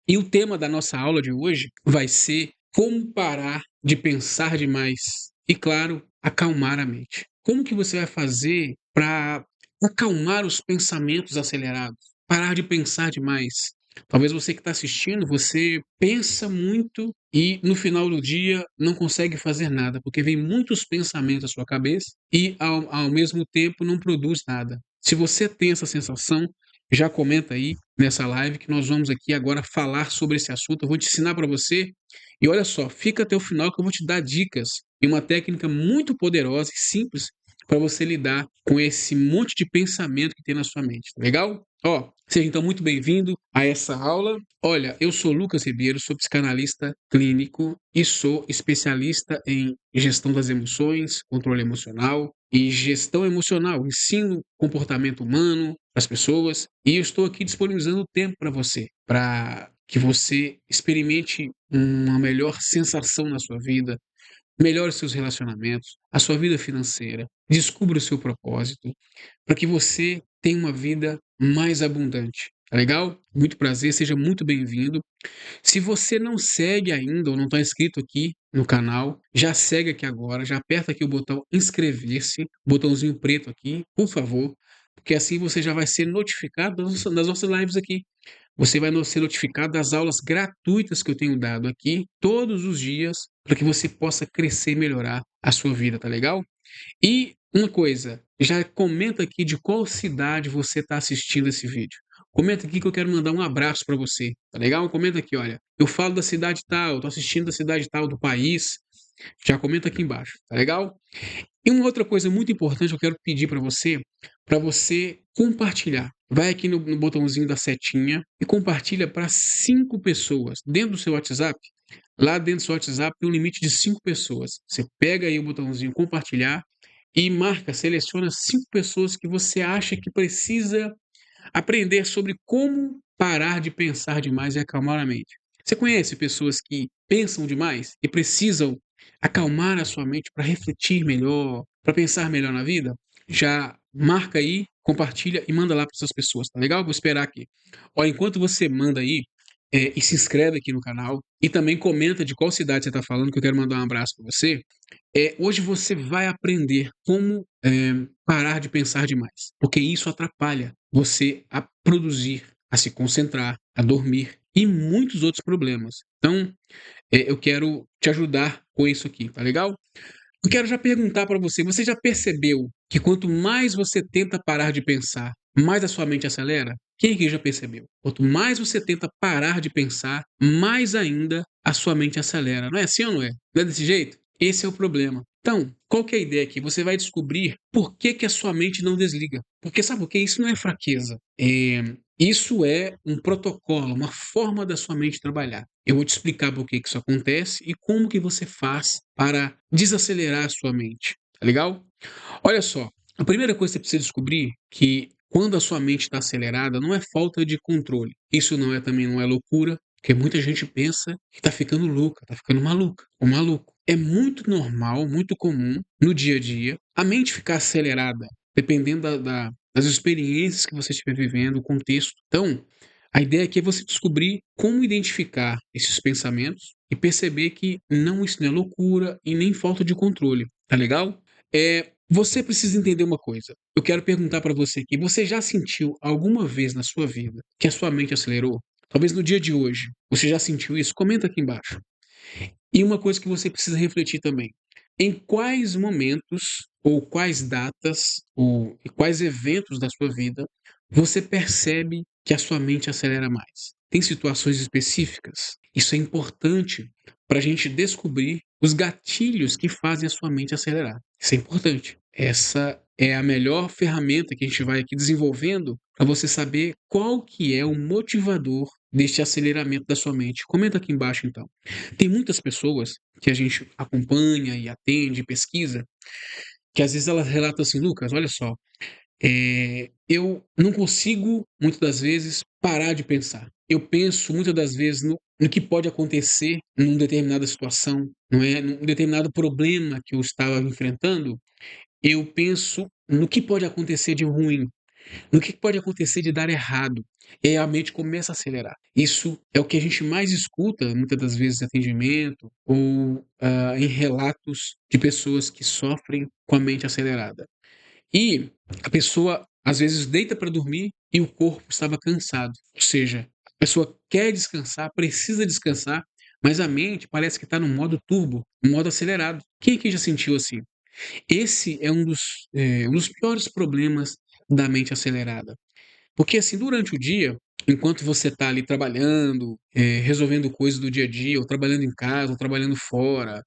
E o tema da nossa aula de hoje vai ser como parar de pensar demais e, claro, acalmar a mente. Como que você vai fazer para acalmar os pensamentos acelerados? Parar de pensar demais. Talvez você que está assistindo, você pensa muito e no final do dia não consegue fazer nada, porque vem muitos pensamentos à sua cabeça e ao mesmo tempo não produz nada. Se você tem essa sensação, já comenta aí nessa live que nós vamos aqui agora falar sobre esse assunto. Eu vou te ensinar para você. E olha só, fica até o final que eu vou te dar dicas e uma técnica muito poderosa e simples para você lidar com esse monte de pensamento que tem na sua mente, tá legal? Ó, seja então muito bem-vindo a essa aula. Olha, eu sou Lucas Ribeiro, sou psicanalista clínico e sou especialista em gestão das emoções, controle emocional e gestão emocional, ensino comportamento humano para as pessoas, e eu estou aqui disponibilizando tempo para você, para que você experimente uma melhor sensação na sua vida, melhore seus relacionamentos, a sua vida financeira, descubra o seu propósito, para que você tenha uma vida mais abundante. Tá legal? Muito prazer, seja muito bem-vindo. Se você não segue ainda ou não está inscrito aqui no canal, já segue aqui agora, já aperta aqui o botão inscrever-se, botãozinho preto aqui, por favor, porque assim você já vai ser notificado das nossas lives aqui. Você vai ser notificado das aulas gratuitas que eu tenho dado aqui todos os dias para que você possa crescer e melhorar a sua vida, tá legal? E uma coisa, já comenta aqui de qual cidade você está assistindo esse vídeo. Comenta aqui que eu quero mandar um abraço para você, tá legal? Comenta aqui, olha, eu falo da cidade tal, tô assistindo da cidade tal do país. Já comenta aqui embaixo, tá legal? E uma outra coisa muito importante que eu quero pedir para você compartilhar. Vai aqui no botãozinho da setinha e compartilha para 5 pessoas dentro do seu WhatsApp. Lá dentro do seu WhatsApp tem um limite de 5 pessoas. Você pega aí o botãozinho compartilhar e marca, seleciona 5 pessoas que você acha que precisa aprender sobre como parar de pensar demais e acalmar a mente. Você conhece pessoas que pensam demais e precisam acalmar a sua mente para refletir melhor, para pensar melhor na vida? Já marca aí, compartilha e manda lá para essas pessoas, tá legal? Vou esperar aqui. Olha, enquanto você manda aí, e se inscreve aqui no canal e também comenta de qual cidade você está falando, que eu quero mandar um abraço para você. Hoje você vai aprender como parar de pensar demais, porque isso atrapalha você a produzir, a se concentrar, a dormir e muitos outros problemas. Então, eu quero te ajudar com isso aqui, tá legal? Eu quero já perguntar para você: você já percebeu que quanto mais você tenta parar de pensar, mais a sua mente acelera? Quem aqui já percebeu? Quanto mais você tenta parar de pensar, mais ainda a sua mente acelera. Não é assim ou não é? Não é desse jeito? Esse é o problema. Então, qual que é a ideia aqui? Você vai descobrir por que que a sua mente não desliga. Porque sabe o que? Isso não é fraqueza. Isso é um protocolo, uma forma da sua mente trabalhar. Eu vou te explicar por que que isso acontece e como que você faz para desacelerar a sua mente, tá legal? Olha só, a primeira coisa que você precisa descobrir que quando a sua mente está acelerada não é falta de controle. Isso não é loucura, porque muita gente pensa que está ficando louca, está ficando maluca ou maluco. É muito normal, muito comum no dia a dia a mente ficar acelerada, dependendo das experiências que você estiver vivendo, o contexto. Então, a ideia aqui é você descobrir como identificar esses pensamentos e perceber que não, isso não é loucura e nem falta de controle, tá legal? Você precisa entender uma coisa. Eu quero perguntar para você aqui: você já sentiu alguma vez na sua vida que a sua mente acelerou? Talvez no dia de hoje. Você já sentiu isso? Comenta aqui embaixo. E uma coisa que você precisa refletir também: em quais momentos, ou quais datas, ou e quais eventos da sua vida você percebe que a sua mente acelera mais? Tem situações específicas? Isso é importante para a gente descobrir os gatilhos que fazem a sua mente acelerar. Isso é importante. Essa é a melhor ferramenta que a gente vai aqui desenvolvendo para você saber qual que é o motivador deste aceleramento da sua mente. Comenta aqui embaixo então. Tem muitas pessoas que a gente acompanha e atende, pesquisa, que às vezes elas relatam assim: Lucas, olha só, eu não consigo, muitas das vezes, parar de pensar. Eu penso muitas das vezes no que pode acontecer em uma determinada situação, não é? Num determinado problema que eu estava enfrentando, eu penso no que pode acontecer de ruim. no que pode acontecer de dar errado. E aí a mente começa a acelerar. Isso é o que a gente mais escuta, muitas das vezes, em atendimento ou em relatos de pessoas que sofrem com a mente acelerada. E a pessoa, às vezes, deita para dormir e o corpo estava cansado. Ou seja, a pessoa quer descansar, precisa descansar, mas a mente parece que está no modo turbo, no modo acelerado. Quem aqui já sentiu assim? Esse é um dos piores problemas da mente acelerada. Porque, assim, durante o dia, enquanto você está ali trabalhando, resolvendo coisas do dia a dia, ou trabalhando em casa, ou trabalhando fora,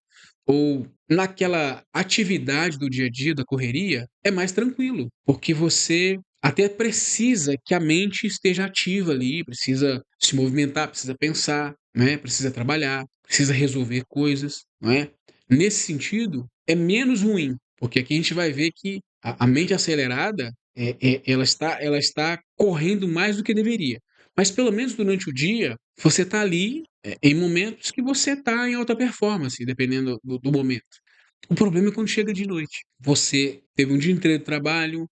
ou naquela atividade do dia a dia, da correria, é mais tranquilo, porque você até precisa que a mente esteja ativa ali, precisa se movimentar, precisa pensar, né? Precisa trabalhar, precisa resolver coisas, não é? Nesse sentido, é menos ruim, porque aqui a gente vai ver que a mente acelerada ela está correndo mais do que deveria. Mas pelo menos durante o dia, você está ali em momentos que você está em alta performance, dependendo do momento. O problema é quando chega de noite. Você teve um dia inteiro de trabalho,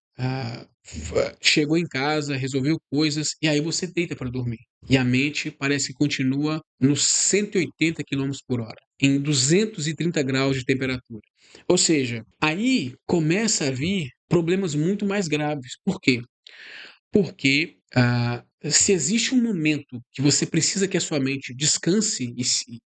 chegou em casa, resolveu coisas, e aí você deita para dormir. E a mente parece que continua nos 180 quilômetros por hora, em 230 graus de temperatura. Ou seja, aí começa a vir problemas muito mais graves. Por quê? Porque se existe um momento que você precisa que a sua mente descanse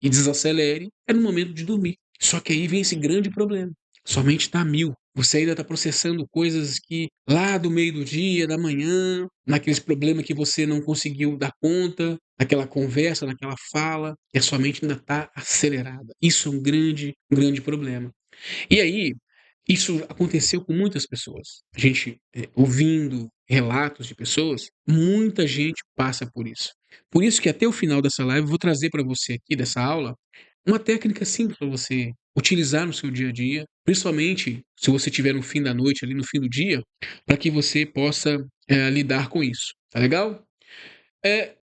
e desacelere, é no momento de dormir. Só que aí vem esse grande problema. Sua mente está a mil. Você ainda está processando coisas que lá do meio do dia, da manhã, naqueles problemas que você não conseguiu dar conta, naquela conversa, naquela fala, e a sua mente ainda está acelerada. Isso é um grande problema. E aí, isso aconteceu com muitas pessoas. A gente, ouvindo relatos de pessoas, muita gente passa por isso. Por isso que até o final dessa live eu vou trazer para você aqui, dessa aula, uma técnica simples para você utilizar no seu dia a dia, principalmente se você estiver no fim da noite, ali no fim do dia, para que você possa, lidar com isso. Tá legal?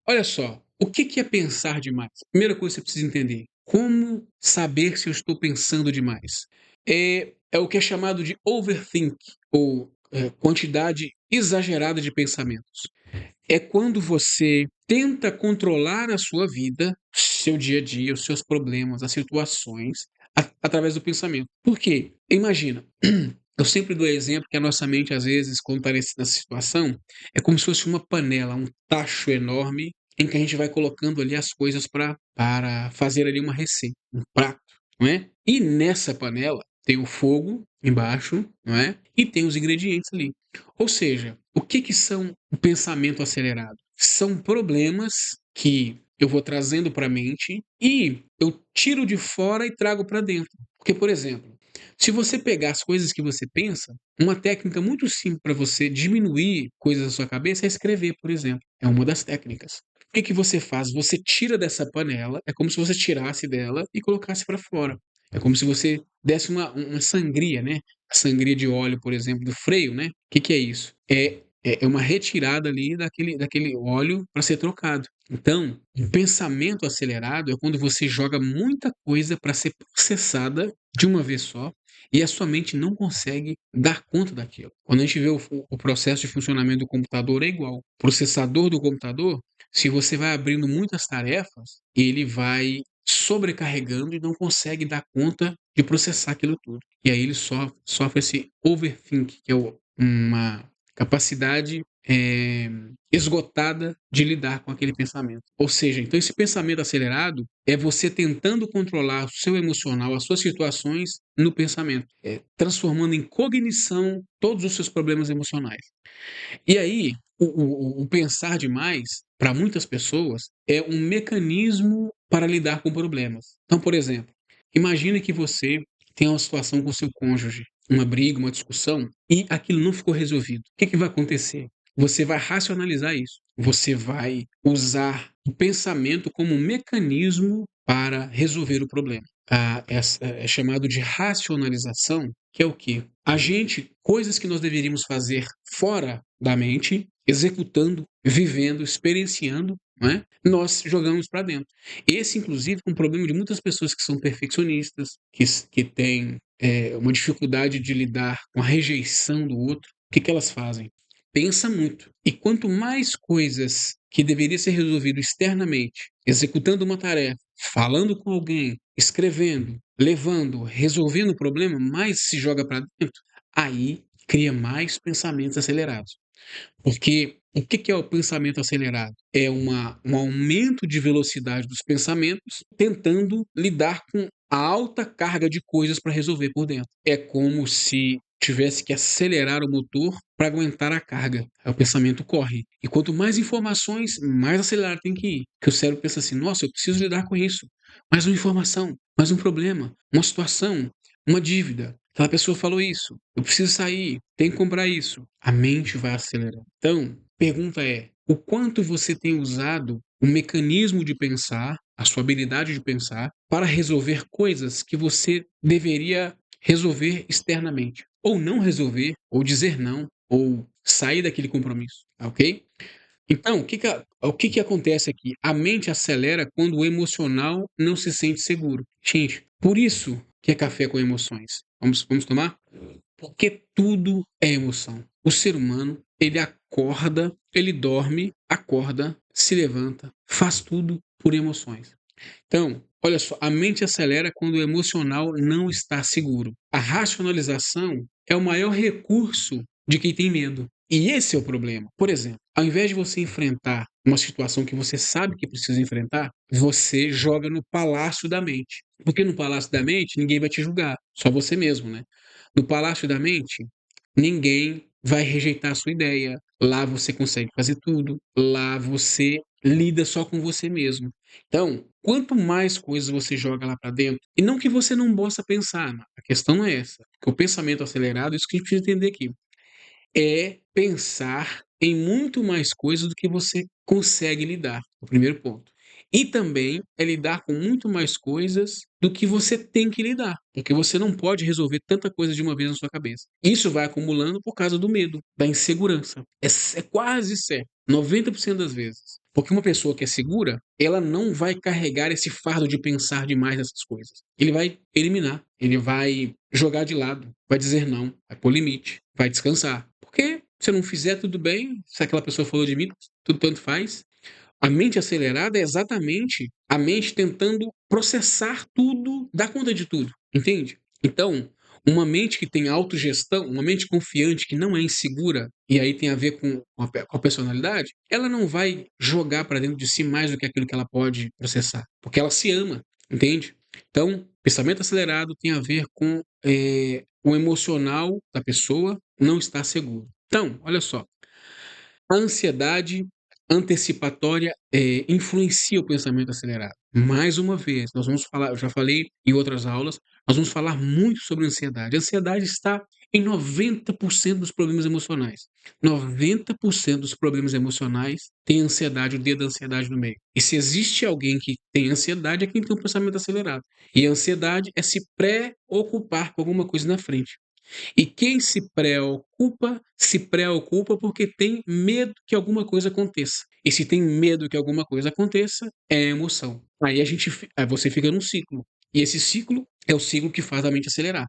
Olha só, o que que é pensar demais? Primeira coisa que você precisa entender: como saber se eu estou pensando demais? É o que é chamado de overthink, ou quantidade exagerada de pensamentos. É quando você tenta controlar a sua vida, seu dia a dia, os seus problemas, as situações, através do pensamento. Por quê? Imagina, eu sempre dou exemplo que a nossa mente, às vezes, quando está nessa situação, é como se fosse uma panela, um tacho enorme, em que a gente vai colocando ali as coisas para fazer ali uma receita, um prato, não é? E nessa panela tem o fogo embaixo, não é? E tem os ingredientes ali. Ou seja, o que que são o pensamento acelerado? São problemas que eu vou trazendo para a mente e eu tiro de fora e trago para dentro. Porque, por exemplo, se você pegar as coisas que você pensa, uma técnica muito simples para você diminuir coisas da sua cabeça é escrever, por exemplo. É uma das técnicas. O que que você faz? Você tira dessa panela, é como se você tirasse dela e colocasse para fora. É como se você desse uma sangria, né? A sangria de óleo, por exemplo, do freio, né? O que que é isso? É uma retirada ali daquele óleo para ser trocado. Então, o pensamento acelerado é quando você joga muita coisa para ser processada de uma vez só e a sua mente não consegue dar conta daquilo. Quando a gente vê o processo de funcionamento do computador é igual. O processador do computador, se você vai abrindo muitas tarefas, ele vai sobrecarregando e não consegue dar conta de processar aquilo tudo. E aí ele sofre esse overthink, que é uma capacidade esgotada de lidar com aquele pensamento. Ou seja, então esse pensamento acelerado é você tentando controlar o seu emocional, as suas situações no pensamento, transformando em cognição todos os seus problemas emocionais. E aí, o pensar demais, para muitas pessoas, é um mecanismo para lidar com problemas. Então, por exemplo, imagine que você tem uma situação com seu cônjuge, uma briga, uma discussão, e aquilo não ficou resolvido. O que que vai acontecer? Você vai racionalizar isso. Você vai usar o pensamento como um mecanismo para resolver o problema. É chamado de racionalização, que é o quê? A gente, coisas que nós deveríamos fazer fora da mente, executando, vivendo, experienciando, não é? Nós jogamos para dentro. Esse, inclusive, é um problema de muitas pessoas que são perfeccionistas, que têm uma dificuldade de lidar com a rejeição do outro. O que que elas fazem? pensa muito. E quanto mais coisas que deveria ser resolvido externamente, executando uma tarefa, falando com alguém, escrevendo, levando, resolvendo o problema, mais se joga para dentro, aí cria mais pensamentos acelerados. Porque o que que é o pensamento acelerado? É um aumento de velocidade dos pensamentos, tentando lidar com a alta carga de coisas para resolver por dentro. É como se tivesse que acelerar o motor para aguentar a carga. Aí o pensamento corre. E quanto mais informações, mais acelerado tem que ir. Que o cérebro pensa assim: nossa, eu preciso lidar com isso. Mais uma informação, mais um problema, uma situação, uma dívida. Aquela pessoa falou isso. Eu preciso sair, tenho que comprar isso. A mente vai acelerando. Então, pergunta é: o quanto você tem usado o mecanismo de pensar, a sua habilidade de pensar, para resolver coisas que você deveria resolver externamente? Ou não resolver, ou dizer não, ou sair daquele compromisso, tá ok? Então, o que que acontece aqui? A mente acelera quando o emocional não se sente seguro. Gente, por isso que é café com emoções. Vamos tomar? Porque tudo é emoção. O ser humano, ele acorda, ele dorme, acorda, se levanta, faz tudo por emoções. Então, olha só, a mente acelera quando o emocional não está seguro. A racionalização é o maior recurso de quem tem medo. E esse é o problema. Por exemplo, ao invés de você enfrentar uma situação que você sabe que precisa enfrentar, você joga no palácio da mente. Porque no palácio da mente, ninguém vai te julgar, só você mesmo, né? No palácio da mente, ninguém vai rejeitar a sua ideia. Lá você consegue fazer tudo. Lá você lida só com você mesmo. Então, quanto mais coisas você joga lá para dentro, e não que você não possa pensar, a questão não é essa. Porque o pensamento acelerado, isso que a gente precisa entender aqui, é pensar em muito mais coisas do que você consegue lidar, o primeiro ponto. E também é lidar com muito mais coisas do que você tem que lidar, porque você não pode resolver tanta coisa de uma vez na sua cabeça. Isso vai acumulando por causa do medo, da insegurança. É quase certo, 90% das vezes. Porque uma pessoa que é segura, ela não vai carregar esse fardo de pensar demais nessas coisas. Ele vai eliminar, ele vai jogar de lado, vai dizer não, vai pôr limite, vai descansar. Porque se eu não fizer tudo bem, se aquela pessoa falou de mim, tudo tanto faz. A mente acelerada é exatamente a mente tentando processar tudo, dar conta de tudo, entende? Então, uma mente que tem autogestão, uma mente confiante que não é insegura, e aí tem a ver com a personalidade, ela não vai jogar para dentro de si mais do que aquilo que ela pode processar, porque ela se ama, entende? Então, pensamento acelerado tem a ver com o emocional da pessoa não estar seguro. Então, olha só, a ansiedade antecipatória, influencia o pensamento acelerado. Mais uma vez, nós vamos falar, eu já falei em outras aulas, nós vamos falar muito sobre ansiedade. A ansiedade está em 90% dos problemas emocionais. 90% dos problemas emocionais tem ansiedade, o dedo da ansiedade no meio. E se existe alguém que tem ansiedade, é quem tem um pensamento acelerado. E a ansiedade é se preocupar com alguma coisa na frente. E quem se preocupa porque tem medo que alguma coisa aconteça. E se tem medo que alguma coisa aconteça, é emoção. Aí você fica num ciclo. E esse ciclo é o ciclo que faz a mente acelerar.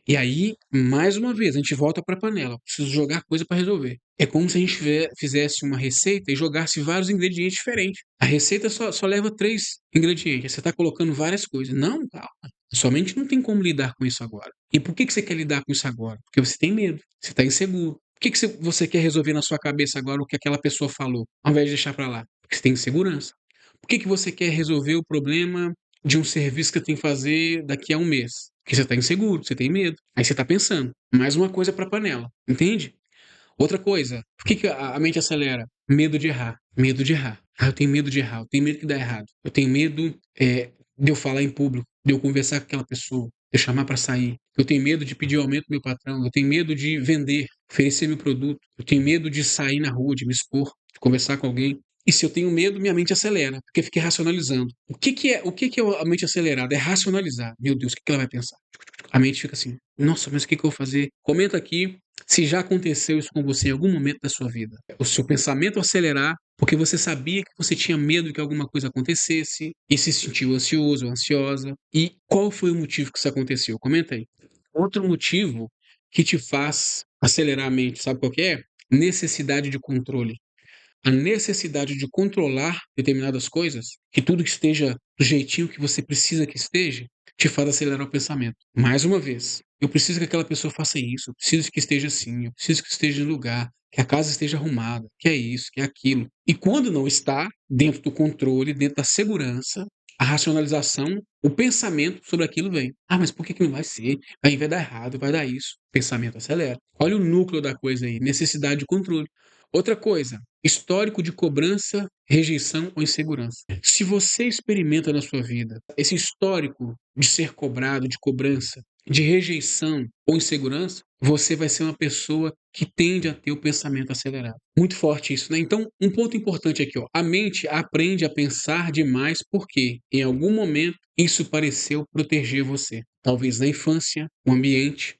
E aí, mais uma vez, a gente volta para a panela. Preciso jogar coisa para resolver. É como se a gente fizesse uma receita e jogasse vários ingredientes diferentes. A receita só leva 3 ingredientes. Você está colocando várias coisas. Não, calma. Sua mente não tem como lidar com isso agora. E por que você quer lidar com isso agora? Porque você tem medo, você está inseguro. Por que você quer resolver na sua cabeça agora o que aquela pessoa falou, ao invés de deixar para lá? Porque você tem insegurança. Por que você quer resolver o problema de um serviço que tem que fazer daqui a um mês? Porque você está inseguro, você tem medo. Aí você está pensando. Mais uma coisa para a panela, entende? Outra coisa, por que a mente acelera? Medo de errar. Medo de errar. Ah, eu tenho medo de errar, eu tenho medo que dá errado. Eu tenho medo de eu falar em público, de eu conversar com aquela pessoa, de eu chamar para sair. Eu tenho medo de pedir aumento do meu patrão, eu tenho medo de vender, oferecer meu produto. Eu tenho medo de sair na rua, de me expor, de conversar com alguém. E se eu tenho medo, minha mente acelera, porque eu fiquei racionalizando. O que é a mente acelerada? É racionalizar. Meu Deus, o que ela vai pensar? A mente fica assim, nossa, mas o que eu vou fazer? Comenta aqui se já aconteceu isso com você em algum momento da sua vida. O seu pensamento acelerar porque você sabia que você tinha medo que alguma coisa acontecesse e se sentiu ansioso ou ansiosa. E qual foi o motivo que isso aconteceu? Comenta aí. Outro motivo que te faz acelerar a mente, sabe qual que é? necessidade de controle. A necessidade de controlar determinadas coisas, que tudo esteja do jeitinho que você precisa que esteja, te faz acelerar o pensamento. Mais uma vez, eu preciso que aquela pessoa faça isso, eu preciso que esteja assim, eu preciso que esteja no lugar, que a casa esteja arrumada, que é isso, que é aquilo. E quando não está, dentro do controle, dentro da segurança, a racionalização, o pensamento sobre aquilo vem. Ah, mas por que não vai ser? Aí vai dar errado, vai dar isso. O pensamento acelera. Olha o núcleo da coisa aí, necessidade de controle. Outra coisa, histórico de cobrança, rejeição ou insegurança. Se você experimenta na sua vida esse histórico de ser cobrado, de cobrança, de rejeição ou insegurança, você vai ser uma pessoa que tende a ter o pensamento acelerado. Muito forte isso, né? Então, um ponto importante aqui, ó. A mente aprende a pensar demais porque, em algum momento, isso pareceu proteger você. Talvez na infância, o ambiente,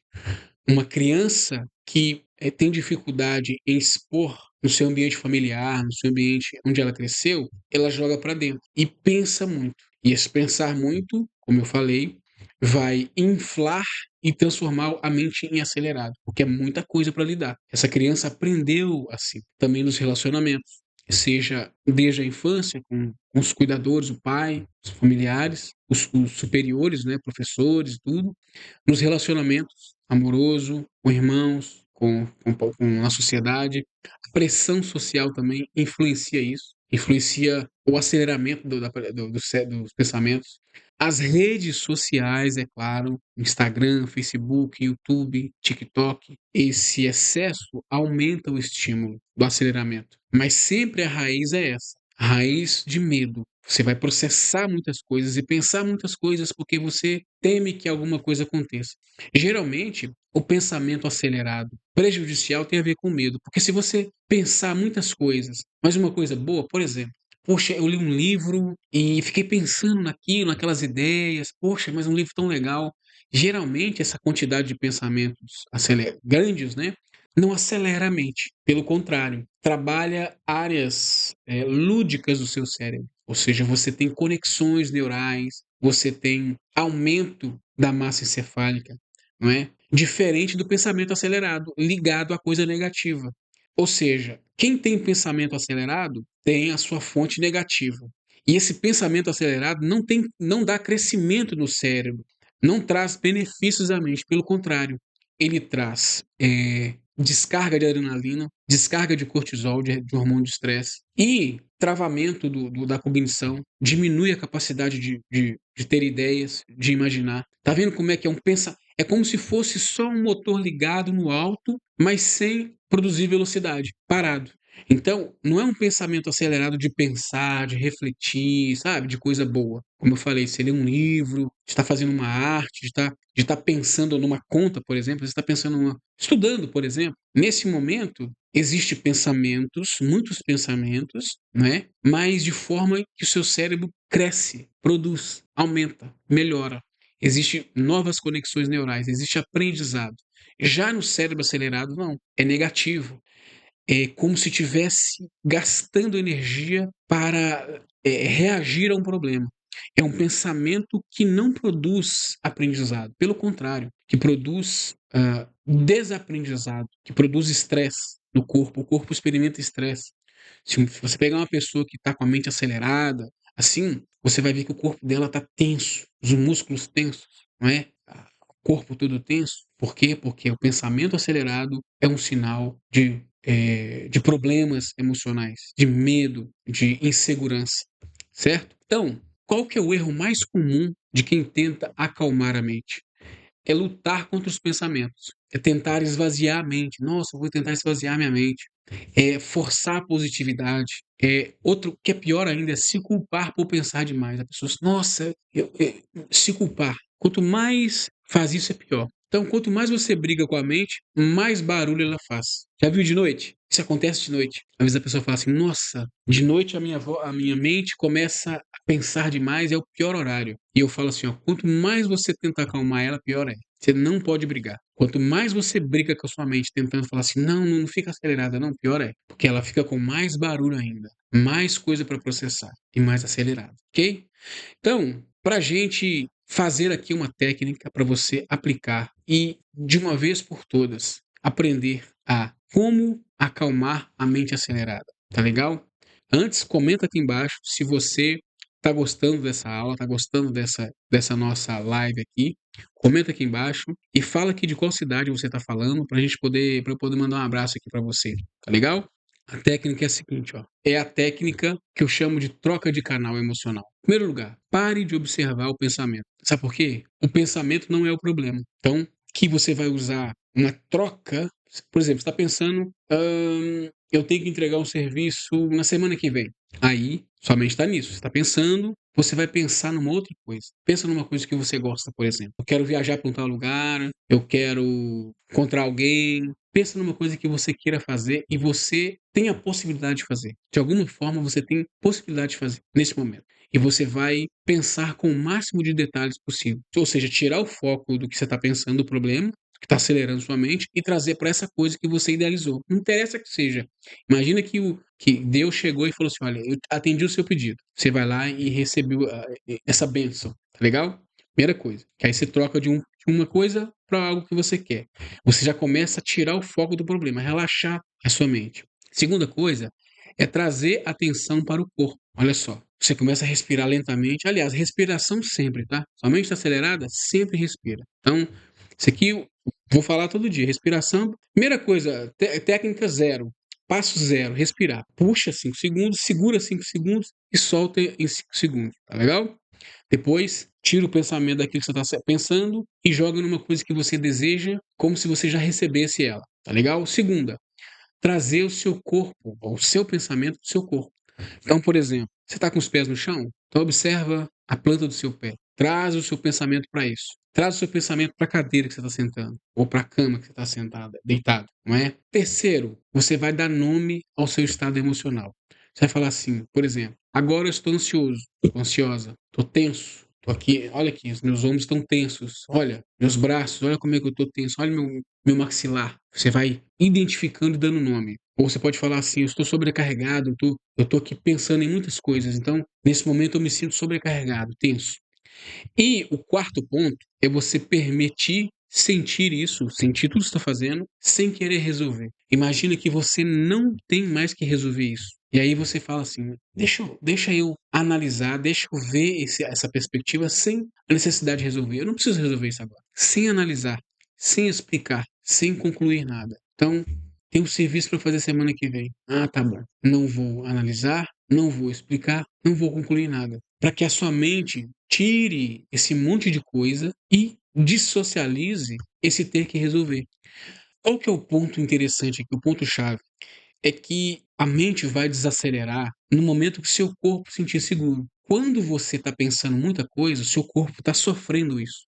uma criança que tem dificuldade em expor no seu ambiente familiar, no seu ambiente onde ela cresceu, ela joga para dentro e pensa muito. E esse pensar muito, como eu falei, vai inflar e transformar a mente em acelerado, porque é muita coisa para lidar. Essa criança aprendeu assim, também nos relacionamentos, seja desde a infância, com os cuidadores, o pai, os familiares, os superiores, né, professores, tudo, nos relacionamentos amoroso, com irmãos, com a sociedade. A pressão social também influencia isso, influencia o aceleramento dos pensamentos. As redes sociais, é claro, Instagram, Facebook, YouTube, TikTok, esse excesso aumenta o estímulo do aceleramento. Mas sempre a raiz é essa, a raiz de medo. Você vai processar muitas coisas e pensar muitas coisas porque você teme que alguma coisa aconteça. Geralmente, o pensamento acelerado prejudicial tem a ver com medo, porque se você pensar muitas coisas, mas uma coisa boa, por exemplo, poxa, eu li um livro e fiquei pensando naquilo, naquelas ideias, poxa, mas um livro tão legal. Geralmente, essa quantidade de pensamentos grandes, né, não acelera a mente. Pelo contrário, trabalha áreas lúdicas do seu cérebro. Ou seja, você tem conexões neurais, você tem aumento da massa encefálica, não é? Diferente do pensamento acelerado, ligado à coisa negativa. Ou seja, quem tem pensamento acelerado tem a sua fonte negativa. E esse pensamento acelerado não dá crescimento no cérebro, não traz benefícios à mente, pelo contrário, ele traz descarga de adrenalina, descarga de cortisol, de hormônio de estresse, e travamento da cognição, diminui a capacidade de ter ideias, de imaginar. Tá vendo como é que é um pensamento? É como se fosse só um motor ligado no alto, mas sem produzir velocidade, parado. Então, não é um pensamento acelerado de pensar, de refletir, sabe? De coisa boa. Como eu falei, você lê um livro, de estar fazendo uma arte, de estar pensando numa conta, por exemplo, você está pensando estudando, por exemplo. Nesse momento, existem pensamentos, muitos pensamentos, né? Mas de forma que o seu cérebro cresce, produz, aumenta, melhora. Existem novas conexões neurais, existe aprendizado. Já no cérebro acelerado, não, é negativo. É como se estivesse gastando energia para reagir a um problema. É um pensamento que não produz aprendizado, pelo contrário, que produz desaprendizado, que produz estresse no corpo. O corpo experimenta estresse. Se você pegar uma pessoa que está com a mente acelerada, assim, você vai ver que o corpo dela está tenso, os músculos tensos, não é? O corpo todo tenso. Por quê? Porque o pensamento acelerado é um sinal de problemas emocionais, de medo, de insegurança, certo? Então, qual que é o erro mais comum de quem tenta acalmar a mente? É lutar contra os pensamentos, é tentar esvaziar a mente. Nossa, eu vou tentar esvaziar minha mente. É forçar a positividade. Outro que é pior ainda é se culpar por pensar demais. A pessoa, nossa, se culpar. Quanto mais faz isso, é pior. Então, quanto mais você briga com a mente, mais barulho ela faz. Já viu de noite? Isso acontece de noite. Às vezes a pessoa fala assim: nossa, de noite a minha mente começa a pensar demais, é o pior horário. E eu falo assim: ó, quanto mais você tenta acalmar ela, pior é. Você não pode brigar. Quanto mais você briga com a sua mente tentando falar assim: não, não fica acelerada, não, pior é. Porque ela fica com mais barulho ainda, mais coisa para processar e mais acelerada, ok? Então, para a gente fazer aqui uma técnica para você aplicar e, de uma vez por todas, aprender a como acalmar a mente acelerada, tá legal? Antes, comenta aqui embaixo se você tá gostando dessa aula, tá gostando dessa nossa live aqui. Comenta aqui embaixo e fala aqui de qual cidade você tá falando para eu poder mandar um abraço aqui para você, tá legal? A técnica é a seguinte, ó. É a técnica que eu chamo de troca de canal emocional. Em primeiro lugar, pare de observar o pensamento. Sabe por quê? O pensamento não é o problema. Então, que você vai usar uma troca, por exemplo, você está pensando, eu tenho que entregar um serviço na semana que vem. Aí, sua mente está nisso. Você está pensando, você vai pensar numa outra coisa. Pensa numa coisa que você gosta, por exemplo. Eu quero viajar para um tal lugar, eu quero encontrar alguém. Pensa numa coisa que você queira fazer e você tem a possibilidade de fazer. De alguma forma, você tem possibilidade de fazer nesse momento. E você vai pensar com o máximo de detalhes possível. Ou seja, tirar o foco do que você está pensando, do problema, que está acelerando sua mente, e trazer para essa coisa que você idealizou. Não interessa que seja. Imagina que Deus chegou e falou assim: olha, eu atendi o seu pedido. Você vai lá e recebeu essa bênção, tá legal? Primeira coisa. Que aí você troca de uma coisa para algo que você quer. Você já começa a tirar o foco do problema, relaxar a sua mente. Segunda coisa é trazer atenção para o corpo. Olha só, você começa a respirar lentamente. Aliás, respiração sempre, tá? Sua mente está acelerada, sempre respira. Então, isso aqui eu vou falar todo dia. Respiração, primeira coisa, técnica zero. Passo zero, respirar. Puxa 5 segundos, segura 5 segundos e solta em 5 segundos. Tá legal? Depois, tira o pensamento daquilo que você está pensando e joga numa coisa que você deseja, como se você já recebesse ela. Tá legal? Segunda, trazer o seu corpo, o seu pensamento do seu corpo. Então, por exemplo, você está com os pés no chão? Então observa a planta do seu pé. Traz o seu pensamento para isso. Traz o seu pensamento para a cadeira que você está sentando, ou para a cama que você está sentada, deitado, não é? Terceiro, você vai dar nome ao seu estado emocional. Você vai falar assim, por exemplo, agora eu estou ansioso, estou ansiosa, estou tenso, estou aqui, olha aqui, os meus ombros estão tensos, olha, meus braços, olha como é que eu estou tenso, olha meu maxilar. Você vai identificando e dando nome. Ou você pode falar assim, eu estou sobrecarregado, eu tô aqui pensando em muitas coisas, então nesse momento eu me sinto sobrecarregado, tenso. E o quarto ponto é você permitir sentir isso, sentir tudo que você está fazendo, sem querer resolver. Imagina que você não tem mais que resolver isso. E aí você fala assim, deixa eu analisar, deixa eu ver essa perspectiva sem a necessidade de resolver. Eu não preciso resolver isso agora. Sem analisar, sem explicar, sem concluir nada. Então, tem um serviço para fazer semana que vem. Ah, tá bom. Não vou analisar, não vou explicar, não vou concluir nada. Para que a sua mente tire esse monte de coisa e dissocialize esse ter que resolver. Qual que é o ponto interessante aqui, o ponto-chave? É que a mente vai desacelerar no momento que seu corpo se sentir seguro. Quando você está pensando muita coisa, o seu corpo está sofrendo isso.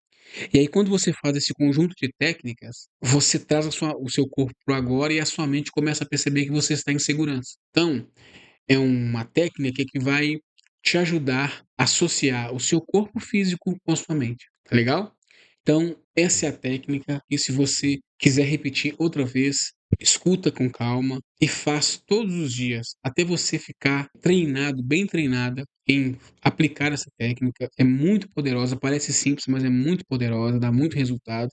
E aí, quando você faz esse conjunto de técnicas, você traz o seu corpo para o agora e a sua mente começa a perceber que você está em segurança. Então, é uma técnica que vai te ajudar a associar o seu corpo físico com a sua mente. Tá legal? Então, essa é a técnica. E se você quiser repetir outra vez, escuta com calma e faz todos os dias, até você ficar treinado, bem treinada em aplicar essa técnica. É muito poderosa, parece simples, mas é muito poderosa, dá muito resultado.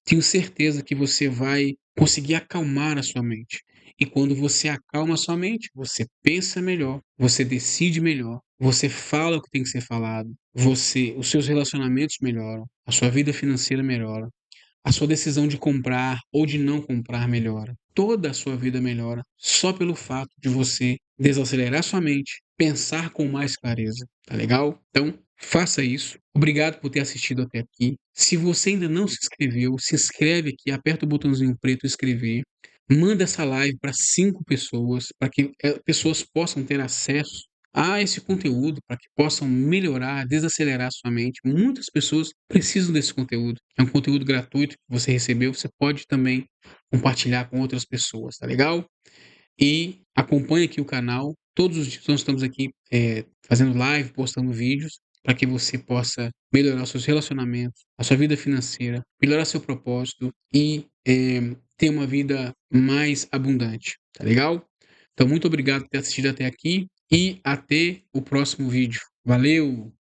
Tenho certeza que você vai conseguir acalmar a sua mente. E quando você acalma a sua mente, você pensa melhor, você decide melhor, você fala o que tem que ser falado, os seus relacionamentos melhoram, a sua vida financeira melhora, a sua decisão de comprar ou de não comprar melhora. Toda a sua vida melhora só pelo fato de você desacelerar sua mente, pensar com mais clareza. Tá legal? Então, faça isso. Obrigado por ter assistido até aqui. Se você ainda não se inscreveu, se inscreve aqui, aperta o botãozinho preto inscrever. Manda essa live para 5 pessoas, para que pessoas possam ter acesso a esse conteúdo, para que possam melhorar, desacelerar sua mente. Muitas pessoas precisam desse conteúdo. É um conteúdo gratuito que você recebeu, você pode também compartilhar com outras pessoas, tá legal? E acompanhe aqui o canal. Todos os dias nós estamos aqui fazendo live, postando vídeos, para que você possa melhorar seus relacionamentos, a sua vida financeira, melhorar seu propósito e ter uma vida mais abundante. Tá legal? Então, muito obrigado por ter assistido até aqui e até o próximo vídeo. Valeu!